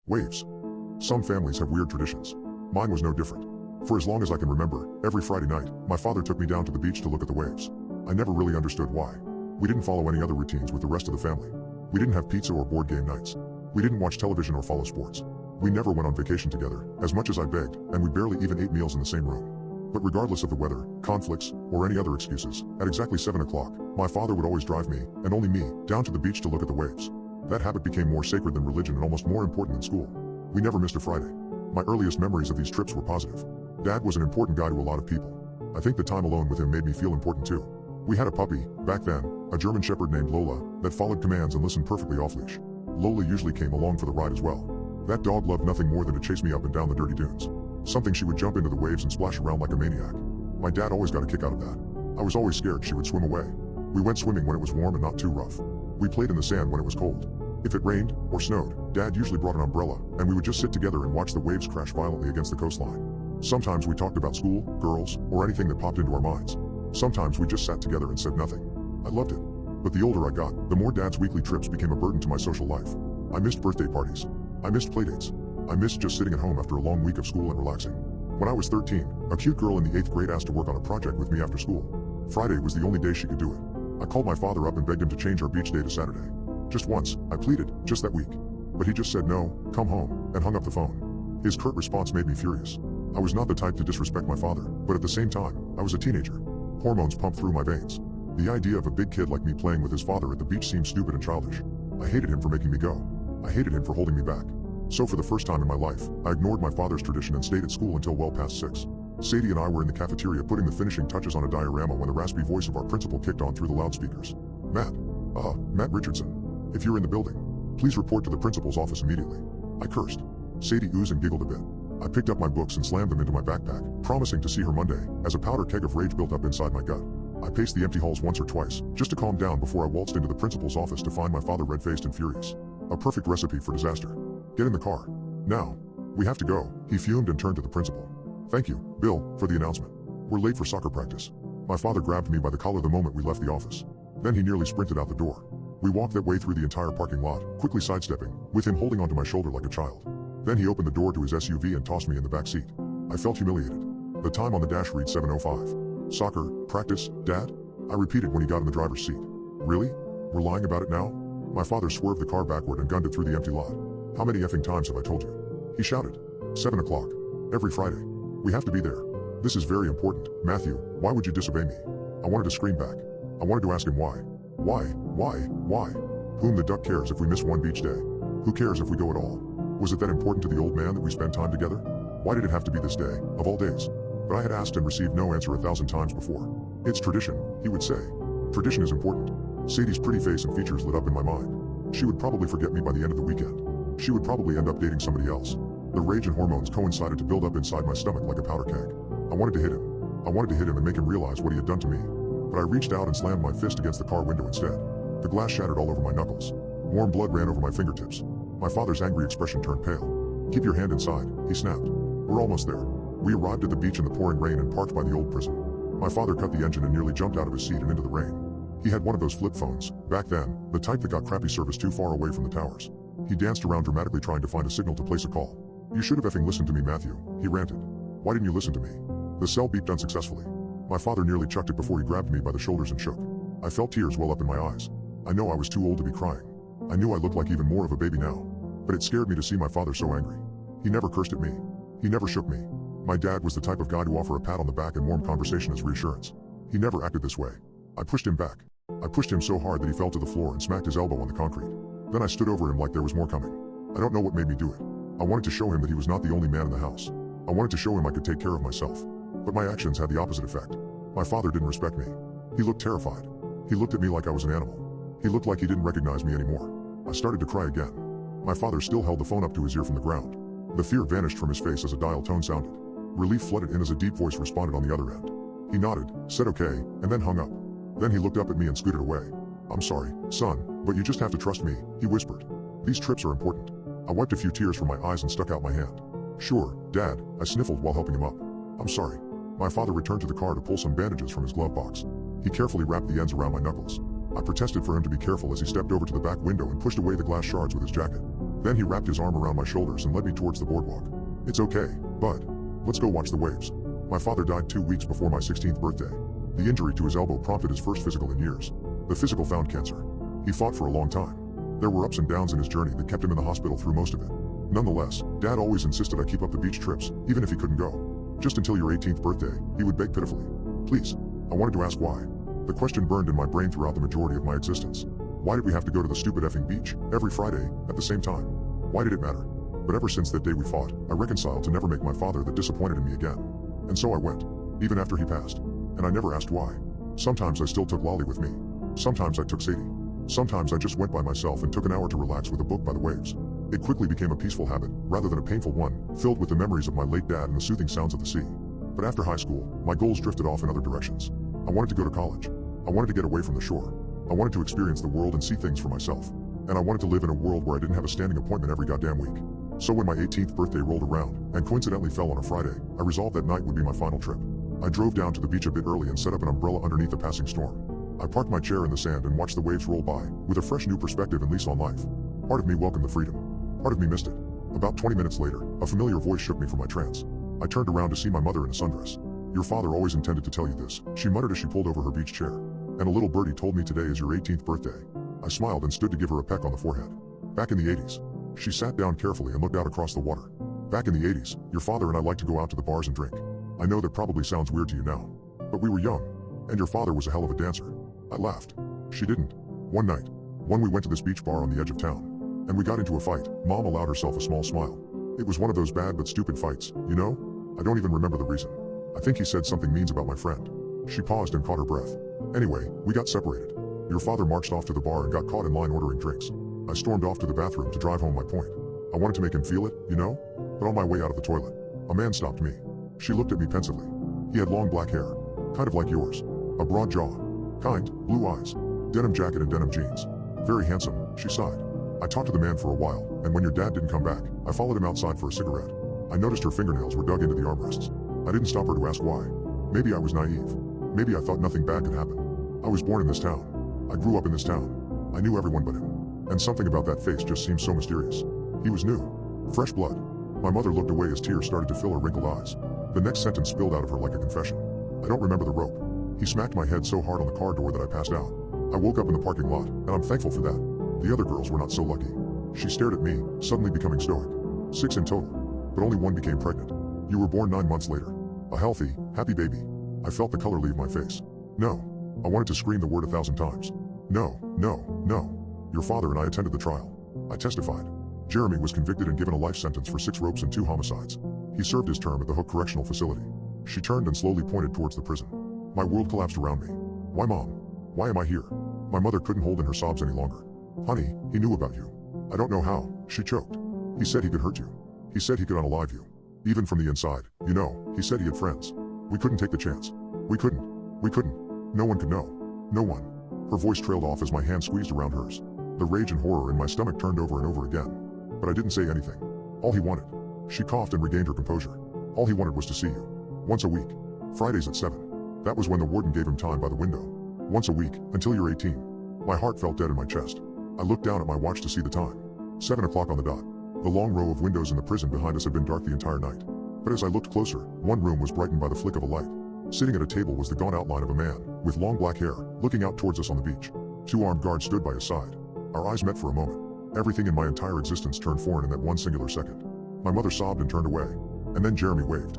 Waves. Some families have weird traditions. Mine was no different. For as long as I can remember, every Friday night, my father took me down to the beach to look at the waves. I never really understood why. We didn't follow any other routines with the rest of the family. We didn't have pizza or board game nights. We didn't watch television or follow sports. We never went on vacation together, as much as I begged, and we barely even ate meals in the same room. But regardless of the weather, conflicts, or any other excuses, at exactly 7 o'clock, my father would always drive me, and only me, down to the beach to look at the waves. That habit became more sacred than religion and almost more important than school. We never missed a Friday. My earliest memories of these trips were positive. Dad was an important guy to a lot of people. I think the time alone with him made me feel important too. We had a puppy, back then, a German Shepherd named Lola, that followed commands and listened perfectly off-leash. Lola usually came along for the ride as well. That dog loved nothing more than to chase me up and down the dirty dunes. Something she would jump into the waves and splash around like a maniac. My dad always got a kick out of that. I was always scared she would swim away. We went swimming when it was warm and not too rough. We played in the sand when it was cold. If it rained or snowed, Dad usually brought an umbrella, and we would just sit together and watch the waves crash violently against the coastline. Sometimes we talked about school, girls, or anything that popped into our minds. Sometimes we just sat together and said nothing. I loved it. But the older I got, the more Dad's weekly trips became a burden to my social life. I missed birthday parties. I missed playdates. I missed just sitting at home after a long week of school and relaxing. When I was 13, a cute girl in the 8th grade asked to work on a project with me after school. Friday was the only day she could do it. I called my father up and begged him to change our beach day to Saturday. Just once, I pleaded, just that week. But he just said no, come home, and hung up the phone. His curt response made me furious. I was not the type to disrespect my father, but at the same time, I was a teenager. Hormones pumped through my veins. The idea of a big kid like me playing with his father at the beach seemed stupid and childish. I hated him for making me go. I hated him for holding me back. So for the first time in my life, I ignored my father's tradition and stayed at school until well past 6. Sadie and I were in the cafeteria putting the finishing touches on a diorama when the raspy voice of our principal kicked on through the loudspeakers. Matt Richardson. If you're in the building, please report to the principal's office immediately. I cursed. Sadie oozed and giggled a bit. I picked up my books and slammed them into my backpack, promising to see her Monday, as a powder keg of rage built up inside my gut. I paced the empty halls once or twice, just to calm down before I waltzed into the principal's office to find my father red-faced and furious. A perfect recipe for disaster. Get in the car. Now. We have to go, he fumed and turned to the principal. Thank you, Bill, for the announcement. We're late for soccer practice. My father grabbed me by the collar the moment we left the office. Then he nearly sprinted out the door. We walked that way through the entire parking lot, quickly sidestepping, with him holding onto my shoulder like a child. Then he opened the door to his SUV and tossed me in the back seat. I felt humiliated. The time on the dash read 7:05. Soccer, practice, Dad? I repeated when he got in the driver's seat. Really? We're lying about it now? My father swerved the car backward and gunned it through the empty lot. How many effing times have I told you? He shouted. 7 o'clock. Every Friday. We have to be there. This is very important, Matthew, why would you disobey me? I wanted to scream back. I wanted to ask him why. Why? Whom the duck cares if we miss one beach day? Who cares if we go at all? Was it that important to the old man that we spend time together? Why did it have to be this day, of all days? But I had asked and received no answer 1,000 times before. It's tradition, he would say. Tradition is important. Sadie's pretty face and features lit up in my mind. She would probably forget me by the end of the weekend. She would probably end up dating somebody else. The rage and hormones coincided to build up inside my stomach like a powder keg. I wanted to hit him. I wanted to hit him and make him realize what he had done to me. But I reached out and slammed my fist against the car window instead. The glass shattered all over my knuckles. Warm blood ran over my fingertips. My father's angry expression turned pale. Keep your hand inside, he snapped. We're almost there. We arrived at the beach in the pouring rain and parked by the old prison. My father cut the engine and nearly jumped out of his seat and into the rain. He had one of those flip phones, back then, the type that got crappy service too far away from the towers. He danced around dramatically trying to find a signal to place a call. You should have effing listened to me, Matthew, he ranted. Why didn't you listen to me? The cell beeped unsuccessfully. My father nearly chucked it before he grabbed me by the shoulders and shook. I felt tears well up in my eyes. I know I was too old to be crying. I knew I looked like even more of a baby now. But it scared me to see my father so angry. He never cursed at me. He never shook me. My dad was the type of guy to offer a pat on the back and warm conversation as reassurance. He never acted this way. I pushed him back. I pushed him so hard that he fell to the floor and smacked his elbow on the concrete. Then I stood over him like there was more coming. I don't know what made me do it. I wanted to show him that he was not the only man in the house. I wanted to show him I could take care of myself. But my actions had the opposite effect. My father didn't respect me. He looked terrified. He looked at me like I was an animal. He looked like he didn't recognize me anymore. I started to cry again. My father still held the phone up to his ear from the ground. The fear vanished from his face as a dial tone sounded. Relief flooded in as a deep voice responded on the other end. He nodded, said okay, and then hung up. Then he looked up at me and scooted away. I'm sorry, son, but you just have to trust me, he whispered. These trips are important. I wiped a few tears from my eyes and stuck out my hand. Sure, Dad, I sniffled while helping him up. I'm sorry. My father returned to the car to pull some bandages from his glove box. He carefully wrapped the ends around my knuckles. I protested for him to be careful as he stepped over to the back window and pushed away the glass shards with his jacket. Then he wrapped his arm around my shoulders and led me towards the boardwalk. "It's okay, bud. Let's go watch the waves." My father died 2 weeks before my 16th birthday. The injury to his elbow prompted his first physical in years. The physical found cancer. He fought for a long time. There were ups and downs in his journey that kept him in the hospital through most of it. Nonetheless, Dad always insisted I keep up the beach trips, even if he couldn't go. "Just until your 18th birthday," he would beg pitifully. "Please." I wanted to ask why. The question burned in my brain throughout the majority of my existence. Why did we have to go to the stupid effing beach, every Friday, at the same time? Why did it matter? But ever since that day we fought, I reconciled to never make my father that disappointed in me again. And so I went, even after he passed. And I never asked why. Sometimes I still took Lolly with me. Sometimes I took Sadie. Sometimes I just went by myself and took an hour to relax with a book by the waves. It quickly became a peaceful habit, rather than a painful one, filled with the memories of my late dad and the soothing sounds of the sea. But after high school, my goals drifted off in other directions. I wanted to go to college. I wanted to get away from the shore. I wanted to experience the world and see things for myself. And I wanted to live in a world where I didn't have a standing appointment every goddamn week. So when my 18th birthday rolled around, and coincidentally fell on a Friday, I resolved that night would be my final trip. I drove down to the beach a bit early and set up an umbrella underneath a passing storm. I parked my chair in the sand and watched the waves roll by, with a fresh new perspective and lease on life. Part of me welcomed the freedom. Part of me missed it. About 20 minutes later, a familiar voice shook me from my trance. I turned around to see my mother in a sundress. "Your father always intended to tell you this," she muttered as she pulled over her beach chair. "And a little birdie told me today is your 18th birthday." I smiled and stood to give her a peck on the forehead. "Back in the 80s. She sat down carefully and looked out across the water. "Back in the 80s, your father and I liked to go out to the bars and drink. I know that probably sounds weird to you now. But we were young. And your father was a hell of a dancer." I laughed. She didn't. One night, when we went to this beach bar on the edge of town, and we got into a fight, Mom allowed herself a small smile. It was one of those bad but stupid fights, you know? I don't even remember the reason. I think he said something mean about my friend. She paused and caught her breath. Anyway, we got separated. Your father marched off to the bar and got caught in line ordering drinks. I stormed off to the bathroom to drive home my point. I wanted to make him feel it, you know? But on my way out of the toilet, a man stopped me. She looked at me pensively. He had long black hair, kind of like yours. A broad jaw. Kind, blue eyes. Denim jacket and denim jeans. Very handsome, she sighed. I talked to the man for a while, and when your dad didn't come back, I followed him outside for a cigarette. I noticed her fingernails were dug into the armrests. I didn't stop her to ask why. Maybe I was naive. Maybe I thought nothing bad could happen. I was born in this town. I grew up in this town. I knew everyone but him. And something about that face just seemed so mysterious. He was new. Fresh blood. My mother looked away as tears started to fill her wrinkled eyes. The next sentence spilled out of her like a confession. "I don't remember the rope. He smacked my head so hard on the car door that I passed out. I woke up in the parking lot, and I'm thankful for that. The other girls were not so lucky." She stared at me, suddenly becoming stoic. 6 in total. But only one became pregnant. You were born 9 months later. A healthy, happy baby. I felt the color leave my face. No. I wanted to scream the word 1,000 times. No, no, no. Your father and I attended the trial. I testified. Jeremy was convicted and given a life sentence for 6 ropes and 2 homicides. He served his term at the Hook Correctional Facility. She turned and slowly pointed towards the prison. My world collapsed around me. Why, Mom? Why am I here? My mother couldn't hold in her sobs any longer. "Honey, he knew about you." "I don't know how," she choked. "He said he could hurt you. He said he could unalive you. Even from the inside, you know, he said he had friends. We couldn't take the chance. We couldn't. No one could know. No one." Her voice trailed off as my hand squeezed around hers. The rage and horror in my stomach turned over and over again. But I didn't say anything. All he wanted. She coughed and regained her composure. All he wanted was to see you. Once a week. Fridays at 7. That was when the warden gave him time by the window. Once a week, until you're 18. My heart felt dead in my chest. I looked down at my watch to see the time. 7 o'clock on the dot. The long row of windows in the prison behind us had been dark the entire night. But as I looked closer, one room was brightened by the flick of a light. Sitting at a table was the gaunt outline of a man, with long black hair, looking out towards us on the beach. 2 armed guards stood by his side. Our eyes met for a moment. Everything in my entire existence turned foreign in that one singular second. My mother sobbed and turned away. And then Jeremy waved.